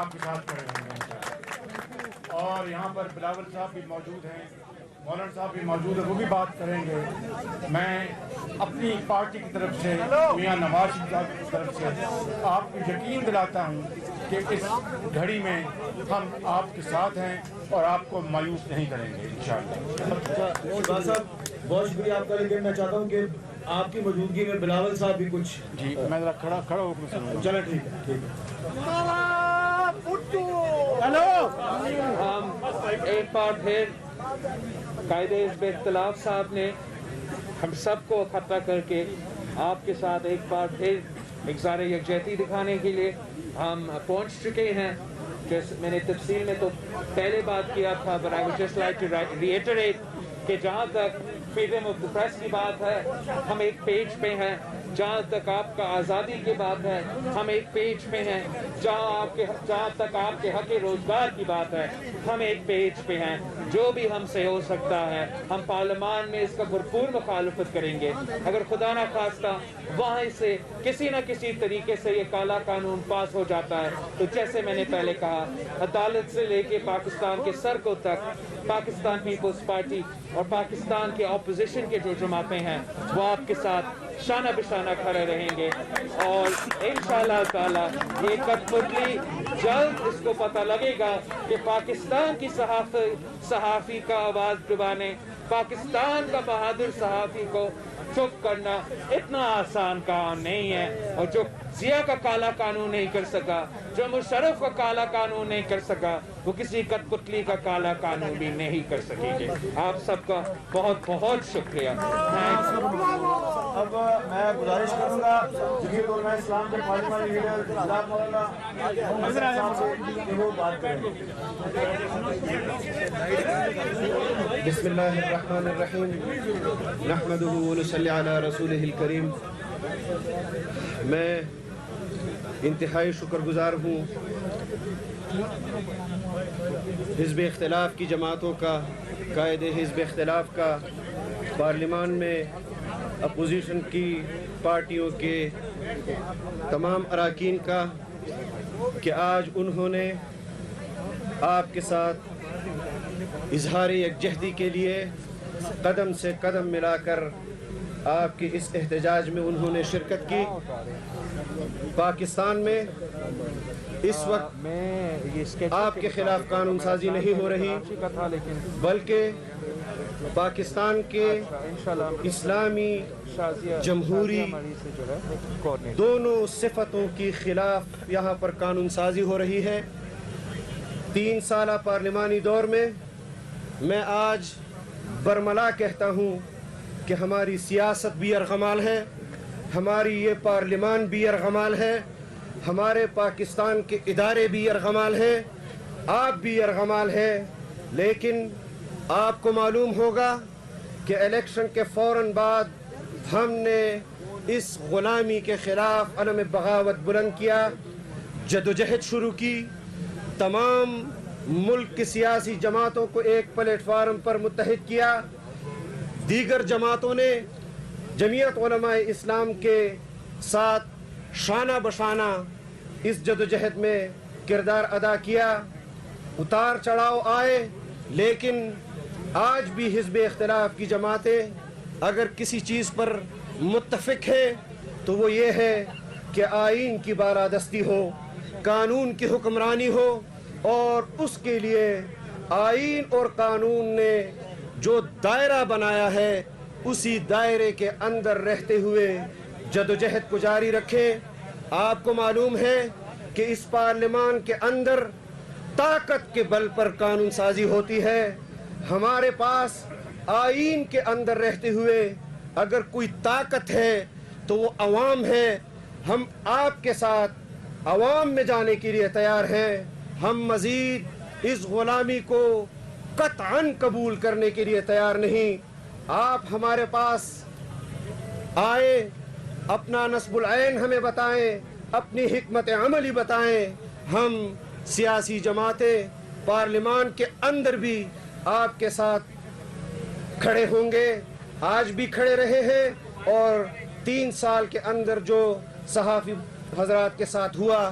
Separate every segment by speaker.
Speaker 1: آپ کے ساتھ کھڑے ہوں گے انشاءاللہ۔ اور یہاں پر بلاول صاحب بھی موجود ہیں، مولانا صاحب بھی موجود ہیں، وہ بھی بات کریں گے۔ میں اپنی پارٹی کی طرف سے، میاں نواز شریف صاحب کی طرف سے آپ کو یقین دلاتا ہوں کہ اس گھڑی میں ہم آپ کے ساتھ ہیں اور آپ کو مایوس نہیں کریں گے انشاءاللہ۔
Speaker 2: شہباز صاحب بہت شکریہ آپ کا، لیکن میں چاہتا ہوں کہ آپ کی موجودگی میں بلاول صاحب بھی کچھ
Speaker 1: جی میں ذرا کھڑا ہو کر سنوں گا۔
Speaker 2: چلیں ٹھیک ہے ٹھیک ہے۔
Speaker 3: ہم ایک بار پھر قائد حزب اختلاف صاحب نے ہم سب کو اکٹھا کر کے آپ کے ساتھ ایک بار پھر اظہار یکجہتی دکھانے کے لیے ہم پہنچ چکے ہیں۔ جیسے میں نے تفصیل میں تو پہلے بات کیا تھا، but I would just like to reiterate کہ جہاں تک فریڈم آف دا پریس کی بات ہے ہم ایک پیج پہ ہیں، جہاں تک آپ کا آزادی کی بات ہے ہم ایک پیج پہ ہیں، جہاں تک آپ کے حق روزگار کی بات ہے ہم ایک پیج پہ ہیں۔ جو بھی ہم سے ہو سکتا ہے ہم پارلیمان میں اس کا بھرپور مخالفت کریں گے۔ اگر خدا نہ خواستہ وہاں سے کسی نہ کسی طریقے سے یہ کالا قانون پاس ہو جاتا ہے تو جیسے میں نے پہلے کہا، عدالت سے لے کے پاکستان کے سڑکوں تک پاکستان پیپلز پارٹی اور پاکستان کے اپوزیشن کے جو جماعتیں ہیں وہ آپ کے ساتھ شانہ بشانہ کھڑے رہیں گے، اور انشاءاللہ تعالی یہ کٹ پتلی جلد اس کو پتہ لگے گا کہ پاکستان کی صحافی کا آواز دبانے، پاکستان کا بہادر صحافی کو چپ کرنا اتنا آسان کام نہیں ہے، اور جو ضیاء کا کالا قانون نہیں کر سکا، جو مشرف کا کالا قانون نہیں کر سکا، وہ کسی کٹ پتلی کا کالا قانون بھی نہیں کر سکیں گے۔ آپ سب کا بہت بہت شکریہ۔
Speaker 2: اب میں گزارش کروں گا جمعیت علماء اسلام کے پارلیمانی لیڈر جناب مولانا محمد صاحب سے کہ وہ بات کریں۔
Speaker 4: بسم اللہ الرحمن الرحیم، نحمدہ ونصلی علی رسولہ الکریم۔ میں انتہائی شکر گزار ہوں حزب اختلاف کی جماعتوں کا، قائد حزب اختلاف کا، پارلیمان میں اپوزیشن کی پارٹیوں کے تمام اراکین کا، کہ آج انہوں نے آپ کے ساتھ اظہار یکجہتی کے لیے قدم سے قدم ملا کر آپ کے اس احتجاج میں انہوں نے شرکت کی۔ پاکستان میں اس وقت آپ کے خلاف قانون سازی نہیں ہو رہی، بلکہ پاکستان کے اسلامی جمہوری دونوں صفتوں کی خلاف یہاں پر قانون سازی ہو رہی ہے۔ 3 سالہ پارلیمانی دور میں میں آج برملا کہتا ہوں کہ ہماری سیاست بھی ارغمال ہے، ہماری یہ پارلیمان بھی ارغمال ہے، ہمارے پاکستان کے ادارے بھی ارغمال ہیں، آپ بھی ارغمال ہیں۔ لیکن آپ کو معلوم ہوگا کہ الیکشن کے فوراً بعد ہم نے اس غلامی کے خلاف علم بغاوت بلند کیا، جدوجہد شروع کی، تمام ملک کی سیاسی جماعتوں کو ایک پلیٹ فارم پر متحد کیا۔ دیگر جماعتوں نے جمعیت علماء اسلام کے ساتھ شانہ بشانہ اس جدوجہد میں کردار ادا کیا۔ اتار چڑھاؤ آئے، لیکن آج بھی حزب اختلاف کی جماعتیں اگر کسی چیز پر متفق ہیں تو وہ یہ ہے کہ آئین کی بالادستی ہو، قانون کی حکمرانی ہو، اور اس کے لیے آئین اور قانون نے جو دائرہ بنایا ہے اسی دائرے کے اندر رہتے ہوئے جدوجہد کو جاری رکھیں۔ آپ کو معلوم ہے کہ اس پارلیمان کے اندر طاقت کے بل پر قانون سازی ہوتی ہے۔ ہمارے پاس آئین کے اندر رہتے ہوئے اگر کوئی طاقت ہے تو وہ عوام ہے۔ ہم آپ کے ساتھ عوام میں جانے کے لیے تیار ہیں۔ ہم مزید اس غلامی کو قطعاً قبول کرنے کے لیے تیار نہیں۔ آپ ہمارے پاس آئے، اپنا نصب العین ہمیں بتائیں، اپنی حکمت عملی بتائیں۔ ہم سیاسی جماعتیں پارلیمان کے اندر بھی آپ کے ساتھ کھڑے ہوں گے، آج بھی کھڑے رہے ہیں، اور 3 سال کے اندر جو صحافی حضرات کے ساتھ ہوا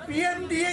Speaker 5: PMDA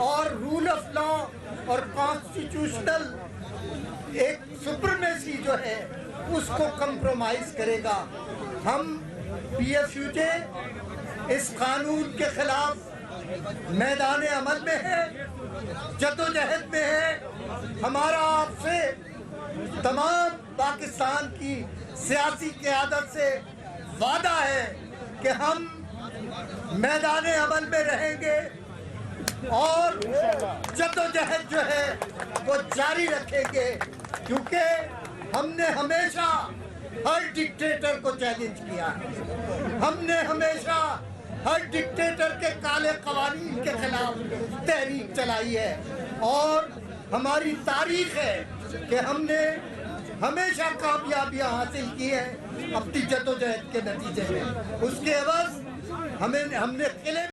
Speaker 5: اور رول آف لا اور کانسٹیٹیوشنل ایک سپرمیسی جو ہے اس کو کمپرومائز کرے گا. ہم پی ایف یو جے اس قانون کے خلاف میدان عمل میں ہے, جدوجہد میں ہے. ہمارا آپ سے تمام پاکستان کی سیاسی قیادت سے وعدہ ہے کہ ہم میدان عمل میں رہیں گے اور جدوجہد جو ہے وہ جاری رکھیں گے, کیونکہ ہم نے ہمیشہ ہر ڈکٹیٹر کو چیلنج کیا ہے. ہم نے ہمیشہ ہر ڈکٹیٹر کے کالے قوانین کے خلاف تحریک چلائی ہے, اور ہماری تاریخ ہے کہ ہم نے ہمیشہ کامیابیاں حاصل کی ہیں اپنی جدوجہد کے نتیجے میں. اس کے عوض ہم نے قلعے